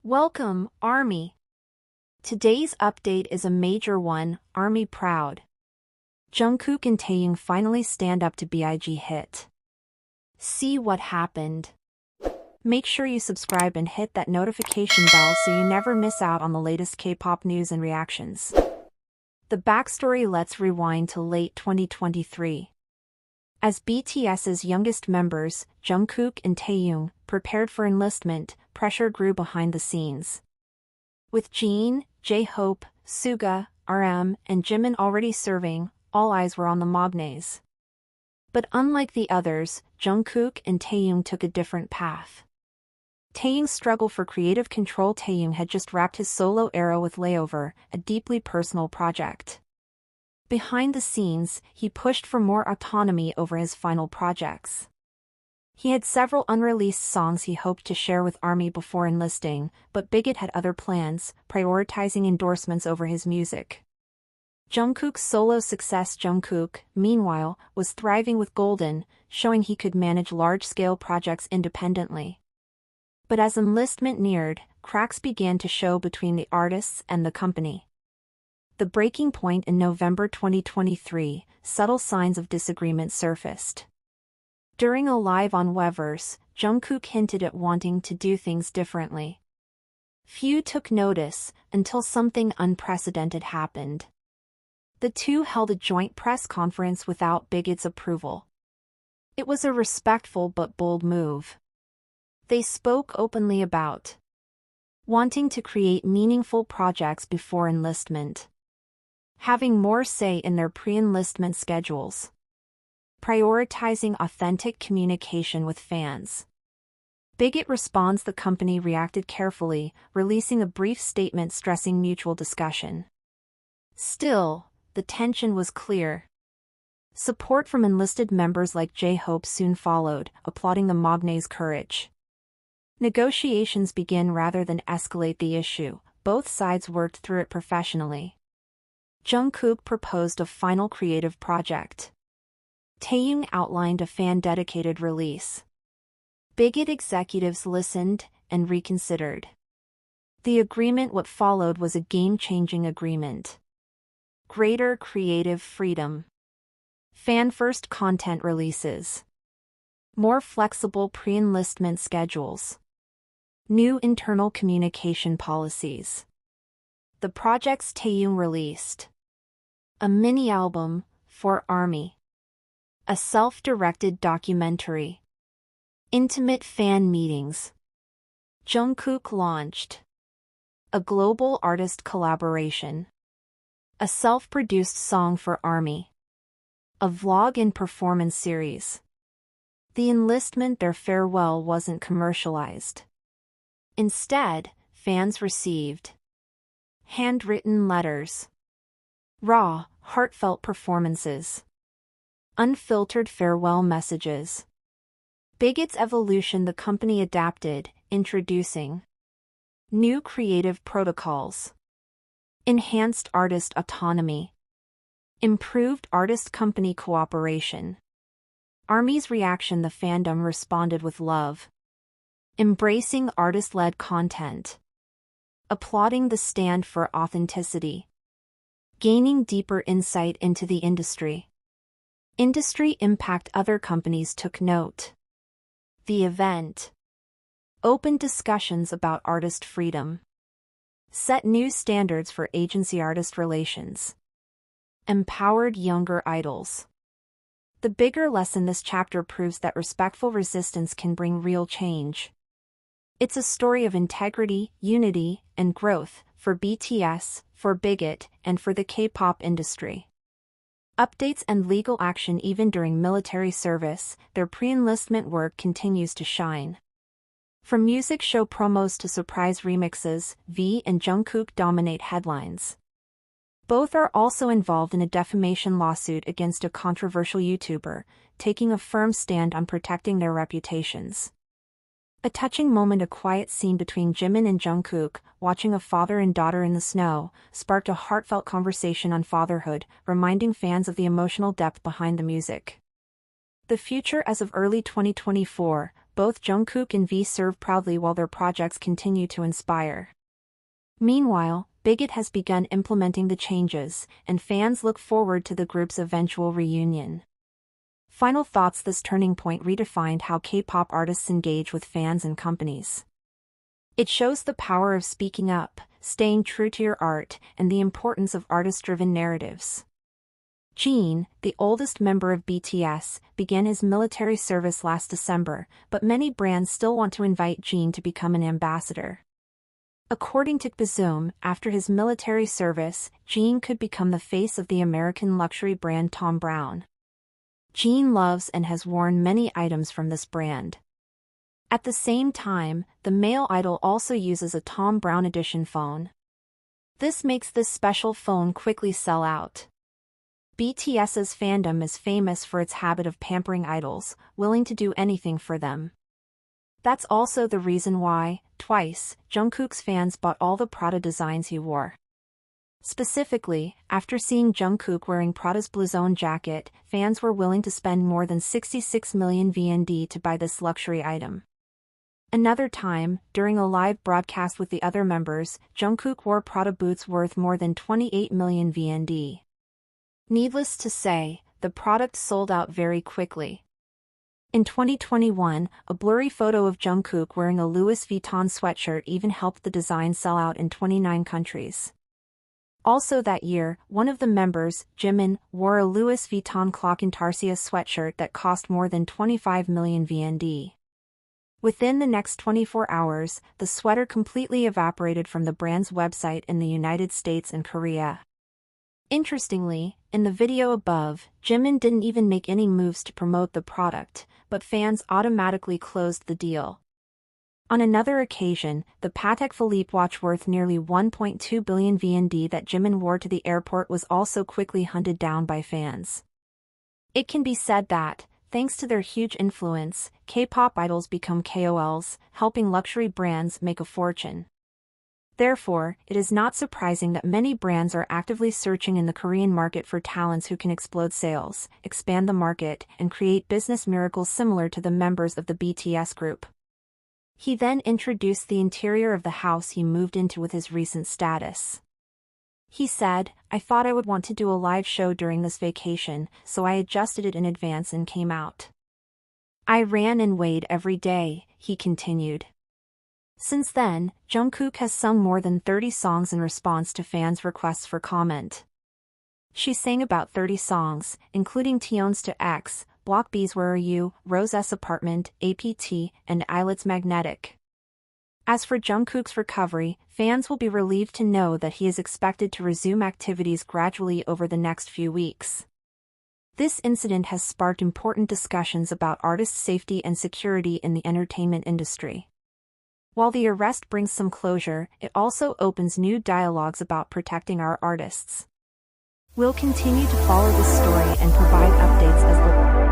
Welcome, ARMY. Today's update is a major one, ARMY proud. Jungkook and Taehyung finally stand up to BIGHit. See what happened. Make sure you subscribe and hit that notification bell so you never miss out on the latest K-pop news and reactions. The backstory. Let's rewind to late 2023. As BTS's youngest members, Jungkook and Taehyung, prepared for enlistment, pressure grew behind the scenes. With Jimin, J-Hope, Suga, RM, and Jimin already serving, all eyes were on the maknaes. But unlike the others, Jungkook and Taehyung took a different path. Taehyung's struggle for creative control. Taehyung had just wrapped his solo era with Layover, a deeply personal project. Behind the scenes, he pushed for more autonomy over his final projects. He had several unreleased songs he hoped to share with ARMY before enlisting, but BIGHit had other plans, prioritizing endorsements over his music. Jungkook's solo success. Jungkook, meanwhile, was thriving with Golden, showing he could manage large-scale projects independently. But as enlistment neared, cracks began to show between the artists and the company. The breaking point in November 2023, subtle signs of disagreement surfaced. During a live on Weverse, Jungkook hinted at wanting to do things differently. Few took notice until something unprecedented happened. The two held a joint press conference without BIGHit's approval. It was a respectful but bold move. They spoke openly about wanting to create meaningful projects before enlistment, having more say in their pre-enlistment schedules, prioritizing authentic communication with fans. BIGHit responds. The company reacted carefully, releasing a brief statement stressing mutual discussion. Still, the tension was clear. Support from enlisted members like J-Hope soon followed, applauding the maknaes' courage. Negotiations began rather than escalate the issue. Both sides worked through it professionally. Jungkook proposed a final creative project. Taehyung outlined a fan-dedicated release. BIGHit executives listened and reconsidered. The agreement. What followed was a game-changing agreement. Greater creative freedom. Fan-first content releases. More flexible pre-enlistment schedules. New internal communication policies. The projects Taehyung released: a mini-album for ARMY, a self-directed documentary, intimate fan meetings. Jungkook launched a global artist collaboration, a self-produced song for ARMY, a vlog and performance series. The enlistment. Their farewell wasn't commercialized. Instead, fans received handwritten letters, raw, heartfelt performances, unfiltered farewell messages. BIGHit's evolution. The company adapted, introducing new creative protocols, enhanced artist autonomy, improved artist-company cooperation. ARMY's reaction. The fandom responded with love, embracing artist-led content, applauding the stand for authenticity, gaining deeper insight into the industry. Industry impact. Other companies took note. The event opened discussions about artist freedom, set new standards for agency-artist relations, empowered younger idols. The bigger lesson. This chapter proves that respectful resistance can bring real change. It's a story of integrity, unity, and growth, for BTS, for BIGHit, and for the K-pop industry. Updates and legal action. Even during military service, their pre-enlistment work continues to shine. From music show promos to surprise remixes, V and Jungkook dominate headlines. Both are also involved in a defamation lawsuit against a controversial YouTuber, taking a firm stand on protecting their reputations. A touching moment. A quiet scene between Jimin and Jungkook, watching a father and daughter in the snow, sparked a heartfelt conversation on fatherhood, reminding fans of the emotional depth behind the music. The future. As of early 2024, both Jungkook and V serve proudly while their projects continue to inspire. Meanwhile, BIGHit has begun implementing the changes, and fans look forward to the group's eventual reunion. Final thoughts: this turning point redefined how K-pop artists engage with fans and companies. It shows the power of speaking up, staying true to your art, and the importance of artist-driven narratives. Jimin, the oldest member of BTS, began his military service last December, but many brands still want to invite Jimin to become an ambassador. According to Bazoom, after his military service, Jimin could become the face of the American luxury brand Thom Browne. Jimin loves and has worn many items from this brand. At the same time, the male idol also uses a Thom Browne edition phone. This makes this special phone quickly sell out. BTS's fandom is famous for its habit of pampering idols, willing to do anything for them. That's also the reason why, twice, Jungkook's fans bought all the Prada designs he wore. Specifically, after seeing Jungkook wearing Prada's blouson jacket, fans were willing to spend more than 66 million VND to buy this luxury item. Another time, during a live broadcast with the other members, Jungkook wore Prada boots worth more than 28 million VND. Needless to say, the product sold out very quickly. In 2021, a blurry photo of Jungkook wearing a Louis Vuitton sweatshirt even helped the design sell out in 29 countries. Also that year, one of the members, Jimin, wore a Louis Vuitton clock intarsia sweatshirt that cost more than 25 million VND. Within the next 24 hours, the sweater completely evaporated from the brand's website in the United States and Korea. Interestingly, in the video above, Jimin didn't even make any moves to promote the product, but fans automatically closed the deal. On another occasion, the Patek Philippe watch worth nearly 1.2 billion VND that Jimin wore to the airport was also quickly hunted down by fans. It can be said that, thanks to their huge influence, K-pop idols become KOLs, helping luxury brands make a fortune. Therefore, it is not surprising that many brands are actively searching in the Korean market for talents who can explode sales, expand the market, and create business miracles similar to the members of the BTS group. He then introduced the interior of the house he moved into with his recent status. He said, "I thought I would want to do a live show during this vacation, so I adjusted it in advance and came out. I ran and weighed every day," he continued. Since then, Jungkook has sung more than 30 songs in response to fans' requests for comment. She sang about 30 songs, including Tion's to X, Block B's Where Are You, Rose S Apartment, APT, and Eyelets Magnetic. As for Jungkook's recovery, fans will be relieved to know that he is expected to resume activities gradually over the next few weeks. This incident has sparked important discussions about artists' safety and security in the entertainment industry. While the arrest brings some closure, it also opens new dialogues about protecting our artists. We'll continue to follow this story and provide updates as the